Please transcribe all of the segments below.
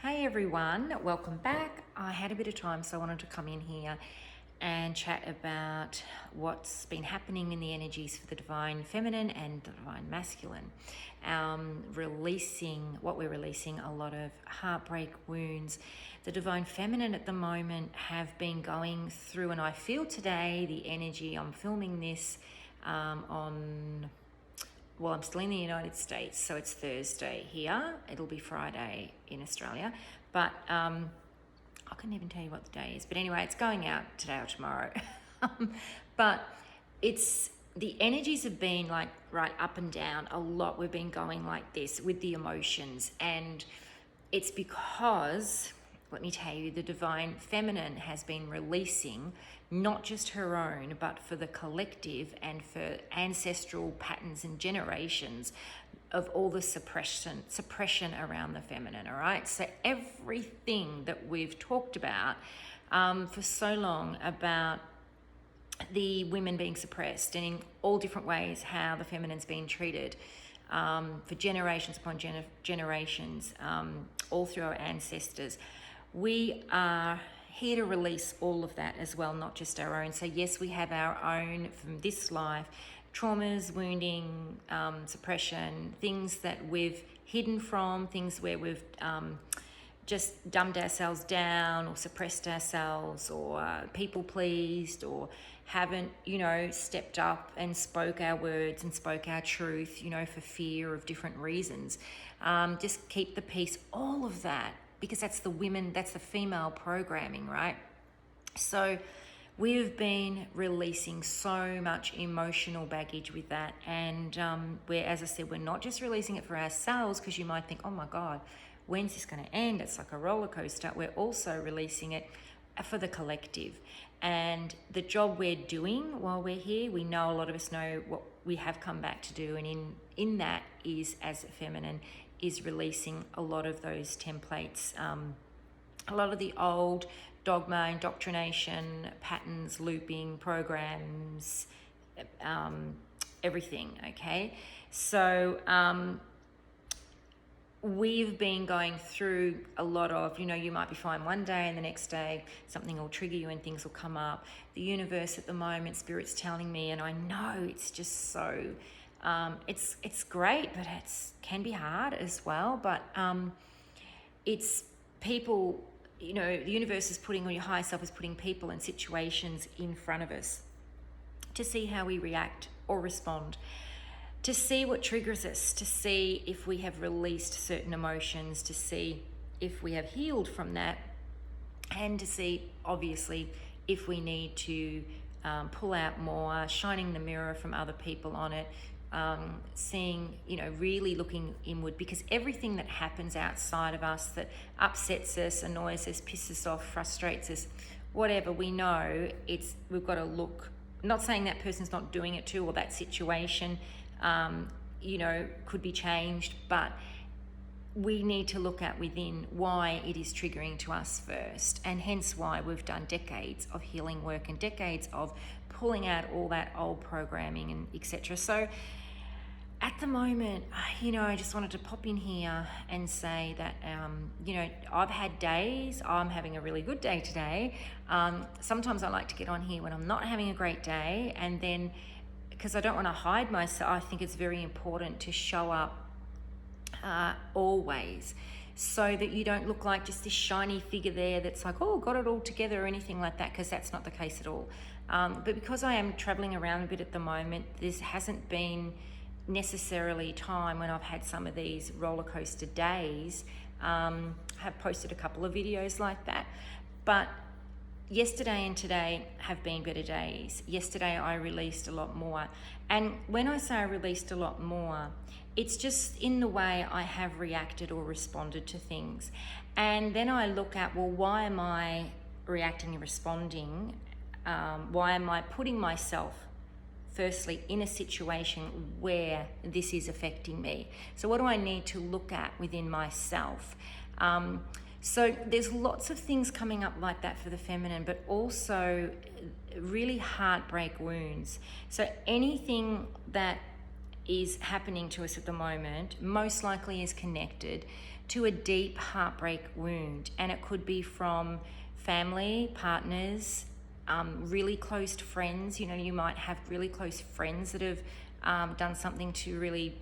Hey everyone, welcome back. I had a bit of time, so I wanted to come in here and chat about what's been happening in the energies for the divine feminine and the divine masculine. We're releasing a lot of heartbreak wounds. The divine feminine at the moment have been going through, and I feel today the energy. I'm filming this I'm still in the United States, so it's Thursday here. It'll be Friday in Australia, but I couldn't even tell you what the day is. But anyway, it's going out today or tomorrow. But the energies have been like right up and down a lot. We've been going like this with the emotions, and it's because, let me tell you, the divine feminine has been releasing not just her own, but for the collective and for ancestral patterns and generations of all the suppression around the feminine, all right? So everything that we've talked about for so long about the women being suppressed and in all different ways how the feminine's been treated for generations upon generations, all through our ancestors. We are here to release all of that as well, not just our own. So yes, we have our own from this life, traumas, wounding, suppression, things that we've hidden from, things where we've just dumbed ourselves down or suppressed ourselves or people pleased or haven't, stepped up and spoke our words and spoke our truth, for fear of different reasons. Just keep the peace, all of that. Because that's the female programming, right? So we've been releasing so much emotional baggage with that. And as I said, we're not just releasing it for ourselves, because you might think, oh my God, when's this going to end? It's like a roller coaster. We're also releasing it for the collective. And the job we're doing while we're here, we know, a lot of us know what we have come back to do. And in that is, as a feminine, is releasing a lot of those templates, a lot of the old dogma, indoctrination, patterns, looping, programs, everything, okay? So we've been going through a lot of, you might be fine one day and the next day something will trigger you and things will come up. The universe at the moment, Spirit's telling me, and I know it's just so... it's great, but it can be hard as well. But it's people, the universe is putting, or your higher self is putting people and situations in front of us to see how we react or respond, to see what triggers us, to see if we have released certain emotions, to see if we have healed from that, and to see, obviously, if we need to pull out more, shining the mirror from other people on it, seeing, really looking inward, because everything that happens outside of us that upsets us, annoys us, pisses us off, frustrates us, whatever, we know we've got to look. I'm not saying that person's not doing it too, or that situation, could be changed, but we need to look at within why it is triggering to us first, and hence why we've done decades of healing work and decades of pulling out all that old programming and etc. So at the moment, I just wanted to pop in here and say that, I've had days. I'm having a really good day today. Sometimes I like to get on here when I'm not having a great day, and then, because I don't want to hide myself, I think it's very important to show up always, so that you don't look like just this shiny figure there that's like, oh, got it all together or anything like that, because that's not the case at all. But because I am traveling around a bit at the moment, this hasn't been necessarily time when I've had some of these roller coaster days. Have posted a couple of videos like that, but yesterday and today have been better days. Yesterday I released a lot more, and when I say I released a lot more, it's just in the way I have reacted or responded to things. And then I look at, well, why am I reacting and responding? Why am I putting myself firstly in a situation where this is affecting me? So what do I need to look at within myself? So there's lots of things coming up like that for the feminine, but also really heartbreak wounds. So anything that is happening to us at the moment most likely is connected to a deep heartbreak wound. And it could be from family, partners, really close friends. You know, you might have really close friends that have done something to really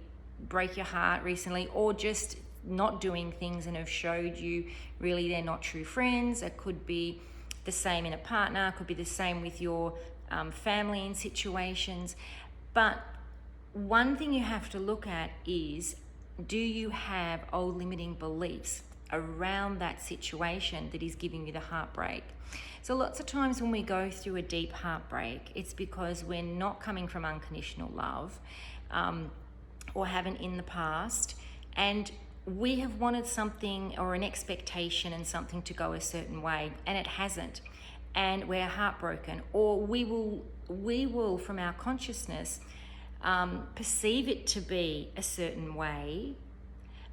break your heart recently, or just not doing things and have showed you really they're not true friends. It could be the same in a partner, it could be the same with your family in situations. But one thing you have to look at is, do you have old limiting beliefs around that situation that is giving you the heartbreak? So lots of times when we go through a deep heartbreak, it's because we're not coming from unconditional love, or haven't in the past, and we have wanted something or an expectation and something to go a certain way, and it hasn't, and we're heartbroken. Or we will from our consciousness perceive it to be a certain way,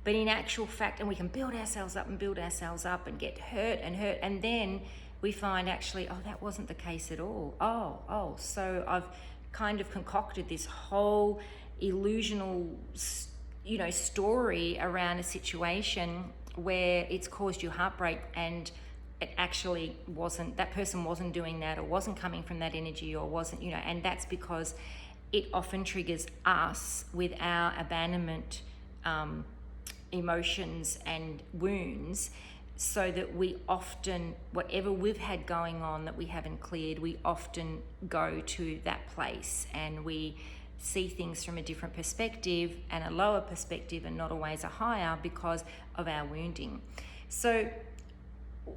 but in actual fact, and we can build ourselves up and get hurt, and then we find actually, oh, that wasn't the case at all. So I've kind of concocted this whole illusional, story around a situation where it's caused you heartbreak, and it actually wasn't, that person wasn't doing that, or wasn't coming from that energy, or wasn't, and that's because it often triggers us with our abandonment emotions and wounds, so that we often, whatever we've had going on that we haven't cleared, we often go to that place and we see things from a different perspective, and a lower perspective, and not always a higher, because of our wounding. So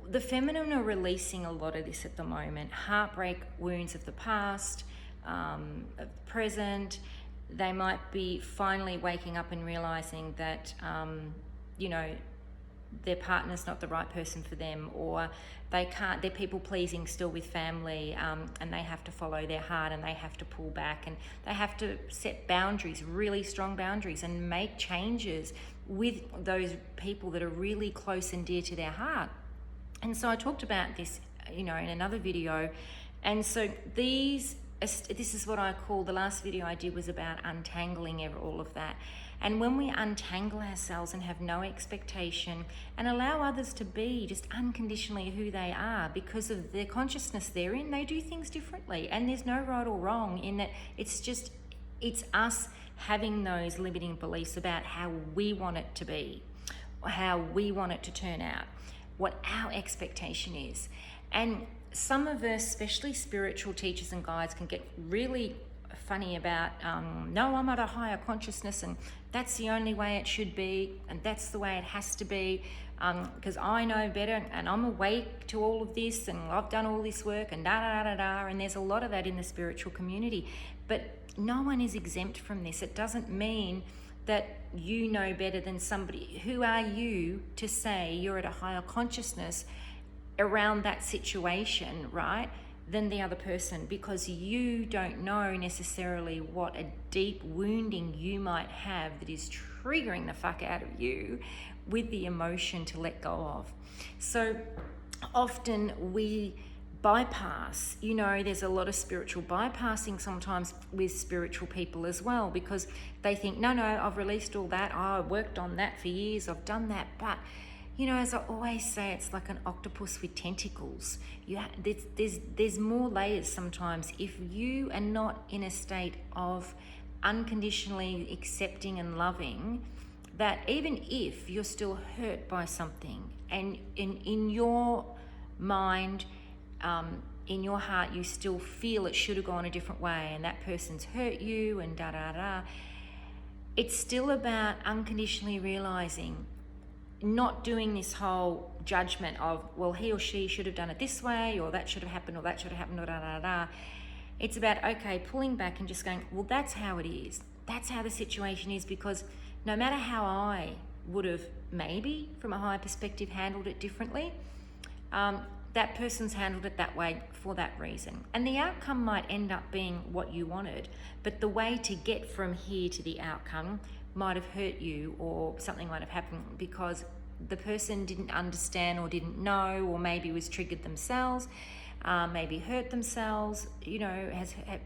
the feminine are releasing a lot of this at the moment. Heartbreak, wounds of the past, of the present. They might be finally waking up and realizing that, their partner's not the right person for them, or they're people pleasing still with family, and they have to follow their heart, and they have to pull back, and they have to set boundaries, really strong boundaries, and make changes with those people that are really close and dear to their heart. And so I talked about this, in another video. And so this is what I call, the last video I did was about untangling all of that. And when we untangle ourselves and have no expectation, and allow others to be just unconditionally who they are, because of their consciousness they're in, they do things differently. And there's no right or wrong in that. It's us having those limiting beliefs about how we want it to be, or how we want it to turn out, what our expectation is. And some of us, especially spiritual teachers and guides, can get really funny about, no, I'm at a higher consciousness, and that's the only way it should be, and that's the way it has to be, because I know better, and I'm awake to all of this, and I've done all this work, and da-da-da-da-da, and there's a lot of that in the spiritual community. But no one is exempt from this. It doesn't mean that you know better than somebody. Who are you to say you're at a higher consciousness around that situation, right, than the other person? Because you don't know necessarily what a deep wounding you might have that is triggering the fuck out of you with the emotion to let go of. So often we bypass, there's a lot of spiritual bypassing sometimes with spiritual people as well, because they think, no, I've released all that, I worked on that for years, I've done that. But as I always say, it's like an octopus with tentacles. There's more layers sometimes. If you are not in a state of unconditionally accepting and loving, that even if you're still hurt by something, and in your mind, in your heart, you still feel it should have gone a different way, and that person's hurt you, and da-da-da, it's still about unconditionally realizing, not doing this whole judgment of, well, he or she should have done it this way, or that should have happened, or that should have happened, or da-da-da. It's about, okay, pulling back and just going, well, that's how it is. That's how the situation is, because no matter how I would have maybe, from a higher perspective, handled it differently, that person's handled it that way for that reason. And the outcome might end up being what you wanted, but the way to get from here to the outcome might have hurt you, or something might have happened because the person didn't understand, or didn't know, or maybe was triggered themselves, maybe hurt themselves,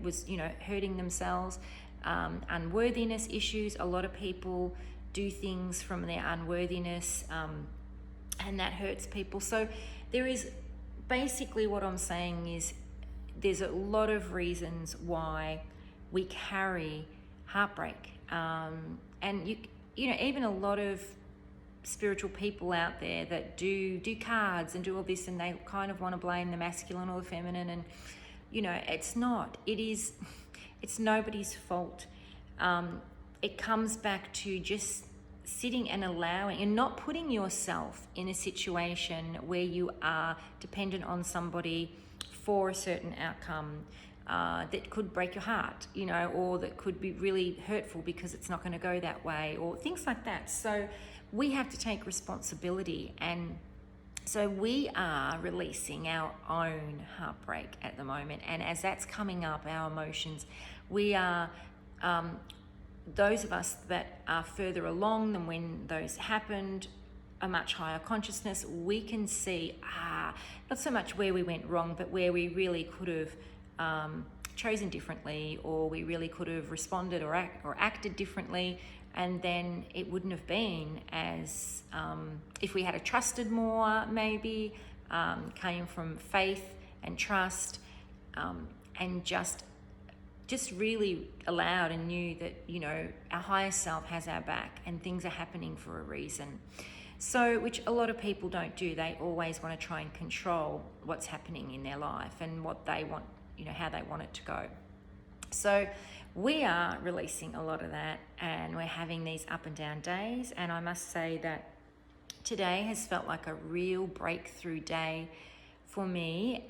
was hurting themselves, unworthiness issues. A lot of people do things from their unworthiness, and that hurts people. So there is basically, what I'm saying is, there's a lot of reasons why we carry heartbreak, and you know, even a lot of spiritual people out there that do cards and do all this, and they kind of want to blame the masculine or the feminine, and you know, it's not. It's nobody's fault. It comes back to just sitting and allowing and not putting yourself in a situation where you are dependent on somebody for a certain outcome that could break your heart, you know, or that could be really hurtful because it's not going to go that way, or things like that. So we have to take responsibility, and so we are releasing our own heartbreak at the moment. And as that's coming up, our emotions, we are, those of us that are further along than when those happened, a much higher consciousness, we can see, not so much where we went wrong, but where we really could have chosen differently, or we really could have responded or acted differently. And then it wouldn't have been as, if we had trusted more, maybe, came from faith and trust, and just really allowed and knew that, you know, our higher self has our back and things are happening for a reason. So, which a lot of people don't do. They always want to try and control what's happening in their life and what they want, you know, how they want it to go. So we are releasing a lot of that, and we're having these up and down days. And I must say that today has felt like a real breakthrough day for me.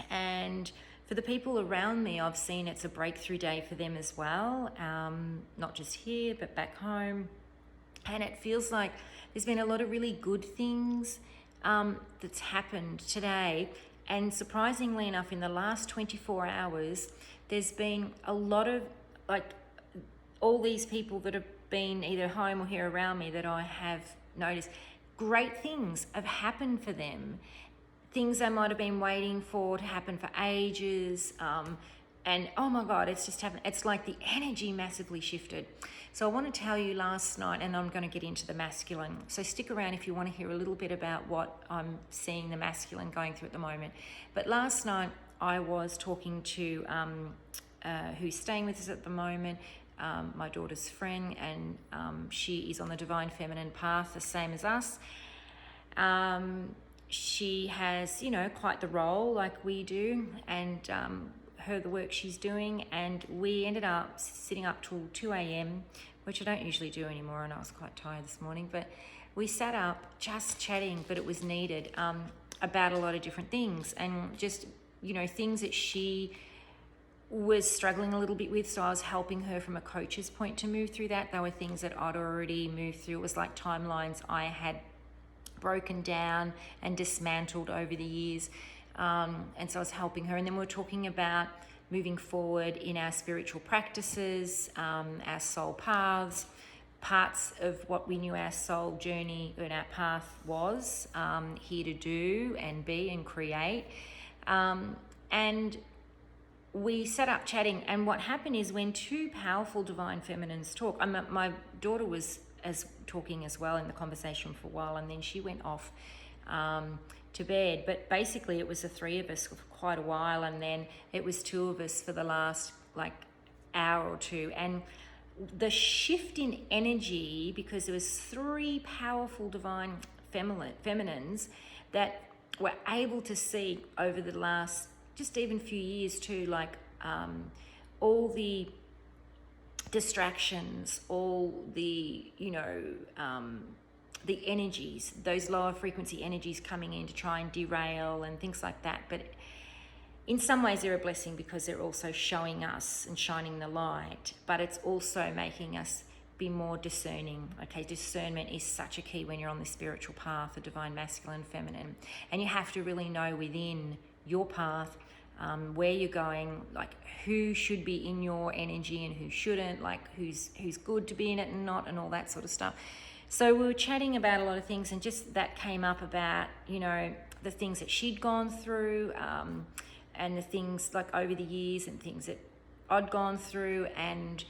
And for the people around me, I've seen it's a breakthrough day for them as well. Not just here, but back home. And it feels like there's been a lot of really good things that's happened today. And surprisingly enough, in the last 24 hours, there's been a lot of, like, all these people that have been either home or here around me that I have noticed, great things have happened for them. Things they might have been waiting for to happen for ages. And oh my God, it's just happened. It's like the energy massively shifted. So I want to tell you last night, and I'm going to get into the masculine. So stick around if you want to hear a little bit about what I'm seeing the masculine going through at the moment. But last night I was talking to who's staying with us at the moment, my daughter's friend, and she is on the divine feminine path, the same as us. She has, you know, quite the role like we do, and the work she's doing, and we ended up sitting up till 2 a.m, which I don't usually do anymore, and I was quite tired this morning, but we sat up just chatting, but it was needed, about a lot of different things, and just, you know, things that she was struggling a little bit with. So I was helping her from a coach's point to move through that. There were things that I'd already moved through. It was like timelines I had broken down and dismantled over the years. And so I was helping her, and then we were talking about moving forward in our spiritual practices, our soul paths, parts of what we knew our soul journey and our path was, here to do and be and create. And we sat up chatting, and what happened is when two powerful divine feminines talk, my daughter was talking as well in the conversation for a while, and then she went off to bed, but basically it was the three of us for quite a while, and then it was two of us for the last like hour or two. And the shift in energy, because there was three powerful divine feminines that were able to see over the last just even few years too, like all the distractions, all the, you know, the energies, those lower frequency energies coming in to try and derail and things like that. But in some ways they're a blessing, because they're also showing us and shining the light, but it's also making us be more discerning. Okay, discernment is such a key when you're on the spiritual path, the divine masculine, feminine, and you have to really know within your path where you're going, like who should be in your energy and who shouldn't, like who's good to be in it and not, and all that sort of stuff. So we were chatting about a lot of things, and just that came up about, you know, the things that she'd gone through, and the things like over the years and things that I'd gone through, and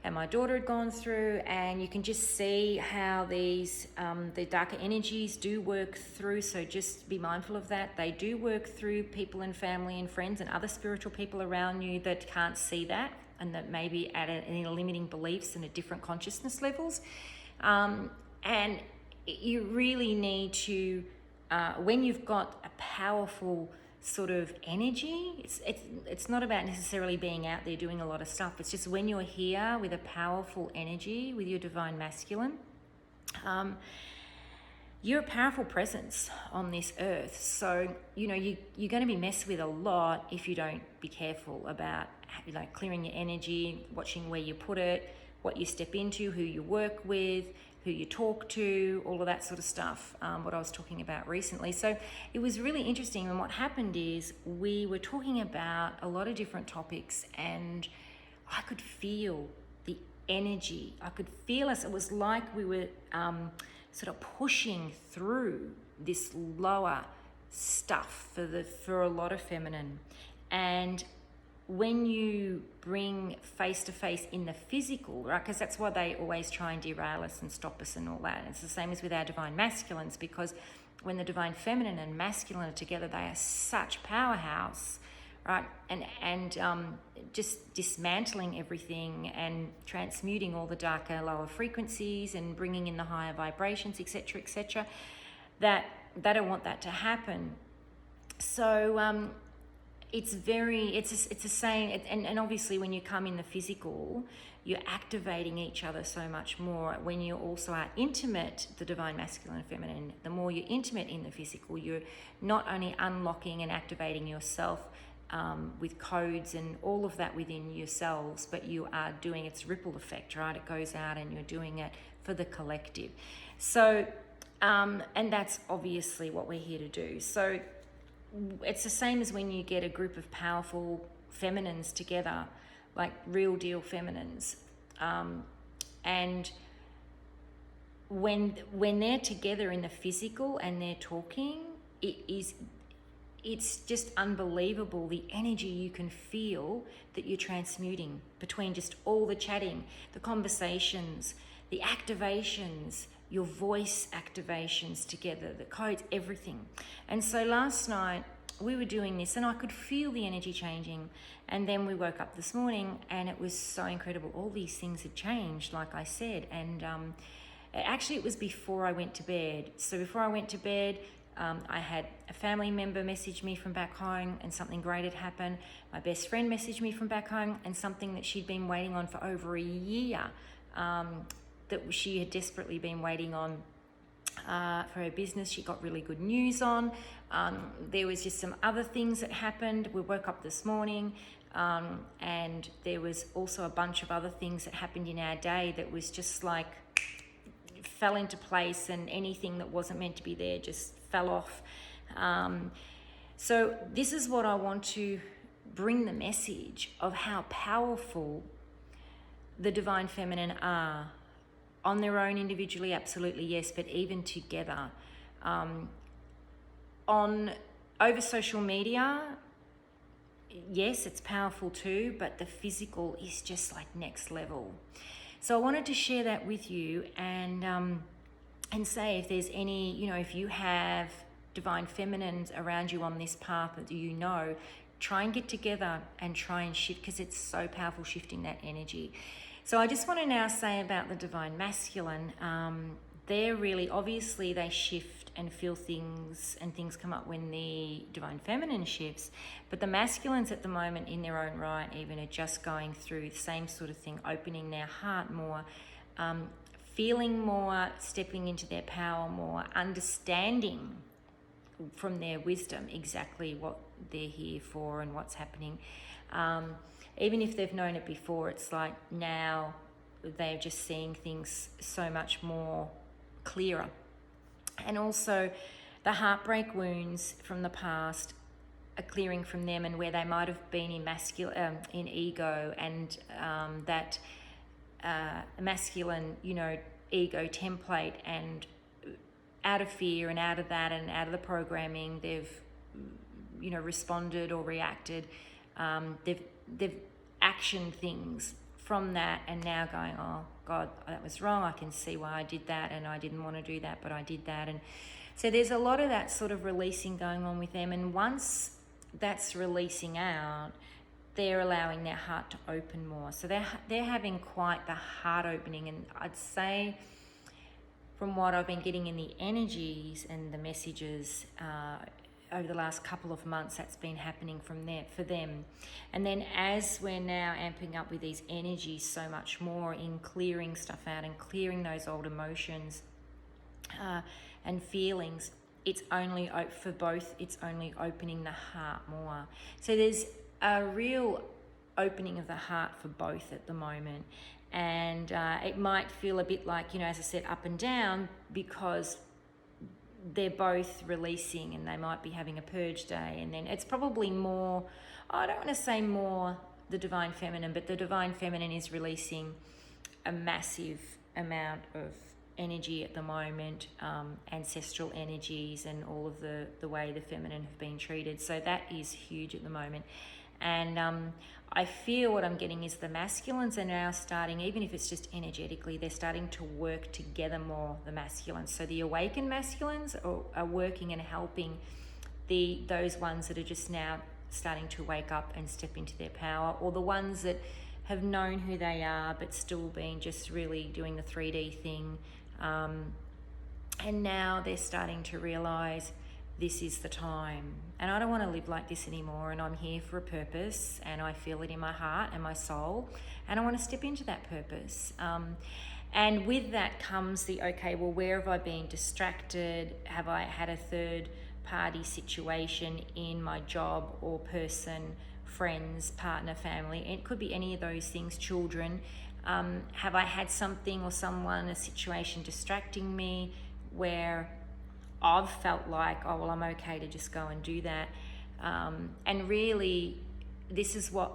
and my daughter had gone through, and you can just see how these the darker energies do work through. So just be mindful of that. They do work through people and family and friends and other spiritual people around you that can't see that, and that maybe at any limiting beliefs and at different consciousness levels. And you really need to, when you've got a powerful sort of energy, it's not about necessarily being out there doing a lot of stuff. It's just when you're here with a powerful energy, with your divine masculine, you're a powerful presence on this earth. So, you know, you're going to be messed with a lot if you don't be careful about, like, clearing your energy, watching where you put it, what you step into, who you work with, who you talk to, all of that sort of stuff, what I was talking about recently. So it was really interesting, and what happened is we were talking about a lot of different topics, and I could feel the energy. I could feel us. It was like we were sort of pushing through this lower stuff for a lot of feminine. And when you bring face to face in the physical, right? Because that's why they always try and derail us and stop us and all that. And it's the same as with our divine masculines, because when the divine feminine and masculine are together, they are such powerhouse, right? And just dismantling everything and transmuting all the darker, lower frequencies and bringing in the higher vibrations, etc., that they don't want that to happen. So it's the same, and obviously when you come in the physical, you're activating each other so much more. When you also are intimate, the divine masculine and feminine, the more you're intimate in the physical, you're not only unlocking and activating yourself with codes and all of that within yourselves, but you are doing its ripple effect, right? It goes out and you're doing it for the collective. So, and that's obviously what we're here to do. So it's the same as when you get a group of powerful feminines together, like real deal feminines, and when they're together in the physical and they're talking, it's just unbelievable the energy you can feel that you're transmuting between just all the chatting, the conversations, the activations, your voice activations together, the codes, everything. And so last night we were doing this and I could feel the energy changing, and then we woke up this morning and it was so incredible. All these things had changed, like I said, and actually it was before I went to bed. So before I went to bed, I had a family member message me from back home and something great had happened. My best friend messaged me from back home and something that she'd been waiting on for over a year, that she had desperately been waiting on for her business. She got really good news on. There was just some other things that happened. We woke up this morning and there was also a bunch of other things that happened in our day that was just like fell into place, and anything that wasn't meant to be there just fell off. So this is what I want to bring, the message of how powerful the divine feminine are. On their own individually, absolutely yes, but even together. Over social media, yes, it's powerful too, but the physical is just like next level. So I wanted to share that with you and say, if there's any, if you have divine feminines around you on this path that you know, try and get together and try and shift, because it's so powerful shifting that energy. So I just want to now say about the divine masculine, they're really, obviously they shift and feel things, and things come up when the divine feminine shifts, but the masculines at the moment in their own right even are just going through the same sort of thing, opening their heart more, feeling more, stepping into their power more, understanding from their wisdom exactly what they're here for and what's happening. Even if they've known it before, it's like now they're just seeing things so much more clearer. And also the heartbreak wounds from the past are clearing from them, and where they might have been in ego, and that masculine, ego template, and out of fear and out of that and out of the programming, they've, responded or reacted. They've actioned things from that and now going, oh God, that was wrong. I can see why I did that, and I didn't want to do that, but I did that. And so there's a lot of that sort of releasing going on with them. And once that's releasing out, they're allowing their heart to open more. So they're having quite the heart opening. And I'd say, from what I've been getting in the energies and the messages over the last couple of months, that's been happening from there for them. And then as we're now amping up with these energies so much more in clearing stuff out and clearing those old emotions and feelings, it's only for both, it's only opening the heart more. So there's a real opening of the heart for both at the moment. And it might feel a bit like, you know, as I said, up and down, because they're both releasing and they might be having a purge day. And then it's probably more, I don't want to say more the divine feminine, but the divine feminine is releasing a massive amount of energy at the moment, ancestral energies and all of the way the feminine have been treated. So that is huge at the moment. And I feel what I'm getting is the masculines are now starting, even if it's just energetically, they're starting to work together more, the masculines. So the awakened masculines are working and helping those ones that are just now starting to wake up and step into their power, or the ones that have known who they are but still been just really doing the 3D thing. And now they're starting to realize this is the time, and I don't want to live like this anymore, and I'm here for a purpose, and I feel it in my heart and my soul, and I want to step into that purpose. And with that comes the, okay, well, where have I been distracted? Have I had a third party situation in my job or person, friends, partner, family? It could be any of those things, children. Have I had something or someone, a situation distracting me where I've felt like, oh, well, I'm okay to just go and do that. And really, this is what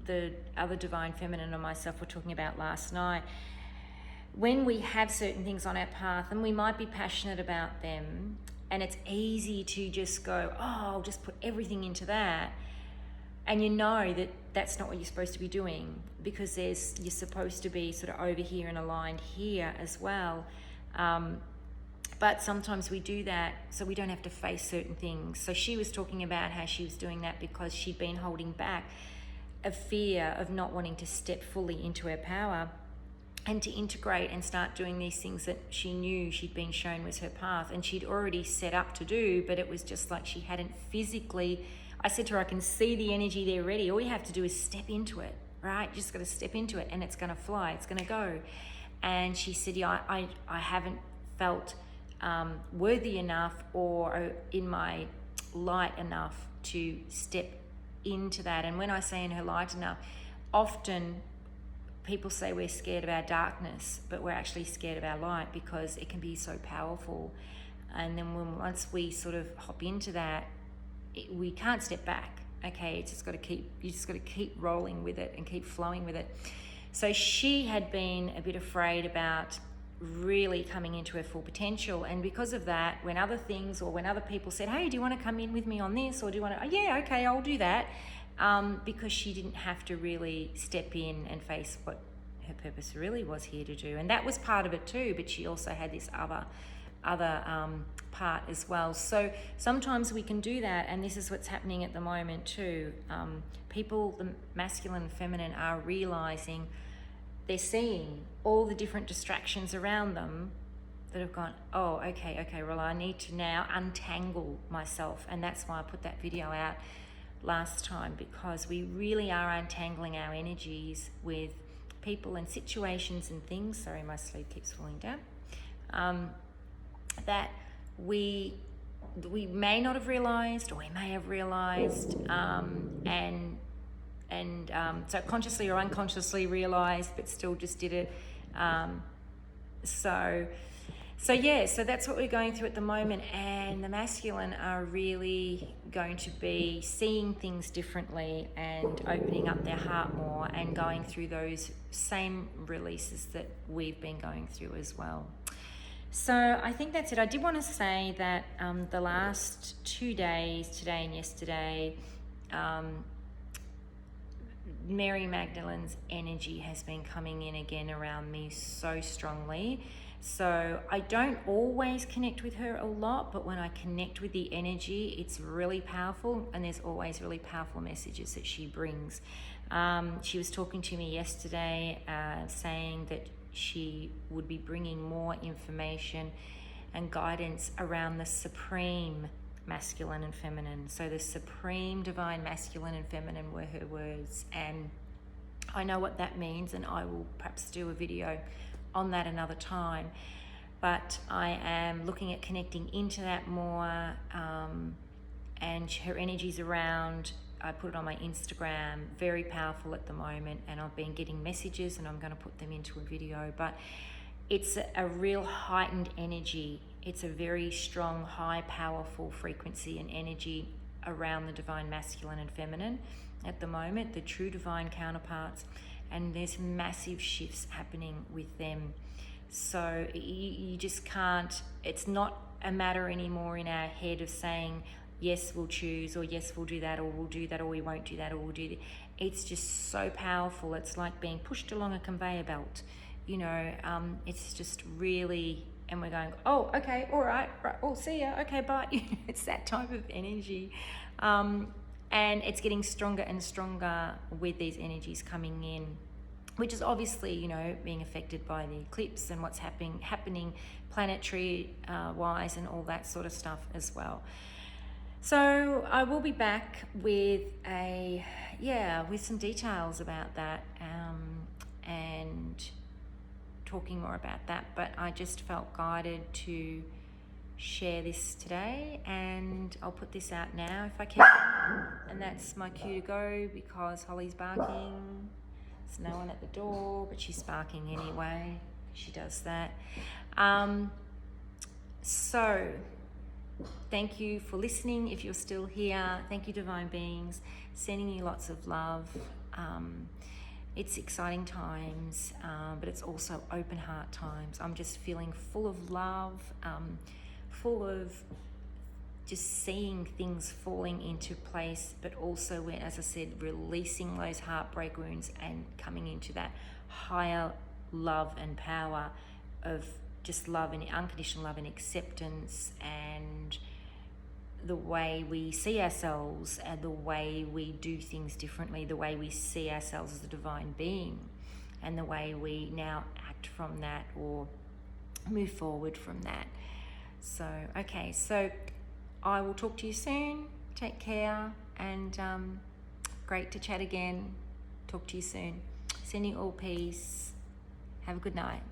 the other divine feminine and myself were talking about last night. When we have certain things on our path and we might be passionate about them, and it's easy to just go, oh, I'll just put everything into that. And you know that that's not what you're supposed to be doing, because you're supposed to be sort of over here and aligned here as well. But sometimes we do that so we don't have to face certain things. So she was talking about how she was doing that because she'd been holding back a fear of not wanting to step fully into her power and to integrate and start doing these things that she knew she'd been shown was her path and she'd already set up to do, but it was just like she hadn't physically. I said to her, I can see the energy there ready. All you have to do is step into it, right? You just got to step into it and it's going to fly, it's going to go. And she said, yeah, I haven't felt worthy enough or in my light enough to step into that. And when I say in her light enough, often people say we're scared of our darkness, but we're actually scared of our light because it can be so powerful. And then once we sort of hop into that, we can't step back. Okay, you just got to keep rolling with it and keep flowing with it. So she had been a bit afraid about really coming into her full potential, and because of that, when other things or when other people said, hey, do you want to come in with me on this, or do you want to, yeah, okay, I'll do that, because she didn't have to really step in and face what her purpose really was here to do. And that was part of it too, but she also had this other part as well. So sometimes we can do that, and this is what's happening at the moment too. People, the masculine and feminine, are realizing, they're seeing all the different distractions around them that have gone, oh, okay, well, I need to now untangle myself. And that's why I put that video out last time, because we really are untangling our energies with people and situations and things. Sorry, my sleeve keeps falling down. That we may not have realized, or we may have realized, and so consciously or unconsciously realized, but still just did it. So that's what we're going through at the moment. And the masculine are really going to be seeing things differently and opening up their heart more and going through those same releases that we've been going through as well. So I think that's it. I did want to say that the last 2 days, today and yesterday, Mary Magdalene's energy has been coming in again around me so strongly. So I don't always connect with her a lot, but when I connect with the energy, it's really powerful, and there's always really powerful messages that she brings. She was talking to me yesterday, saying that she would be bringing more information and guidance around the supreme masculine and feminine. So the supreme divine masculine and feminine were her words, and I know what that means, and I will perhaps do a video on that another time. But I am looking at connecting into that more, and her energy's around. I put it on my Instagram, very powerful at the moment, and I've been getting messages, and I'm going to put them into a video. But it's a real heightened energy. It's a very strong, high, powerful frequency and energy around the divine masculine and feminine at the moment, the true divine counterparts, and there's massive shifts happening with them. So you just can't, it's not a matter anymore in our head of saying, yes, we'll choose, or yes, we'll do that, or we'll do that, or we won't do that, or we'll do that. It's just so powerful. It's like being pushed along a conveyor belt. You know, it's just really, and we're going, oh, okay, all right, oh, see ya, okay, bye. It's that type of energy. And it's getting stronger and stronger with these energies coming in, which is obviously, you know, being affected by the eclipse and what's happening planetary wise and all that sort of stuff as well. So I will be back with with some details about that, and talking more about that, but I just felt guided to share this today, and I'll put this out now if I can. And that's my cue to go, because Holly's barking. There's no one at the door, but she's barking anyway. She does that. So thank you for listening. If you're still here, thank you, divine beings. Sending you lots of love. It's exciting times, but it's also open heart times. I'm just feeling full of love, full of just seeing things falling into place, but also, when, as I said, releasing those heartbreak wounds and coming into that higher love and power of just love and unconditional love and acceptance, and the way we see ourselves and the way we do things differently, the way we see ourselves as a divine being, and the way we now act from that or move forward from that. So, okay, so I will talk to you soon. Take care, and great to chat again. Talk to you soon. Sending all peace. Have a good night.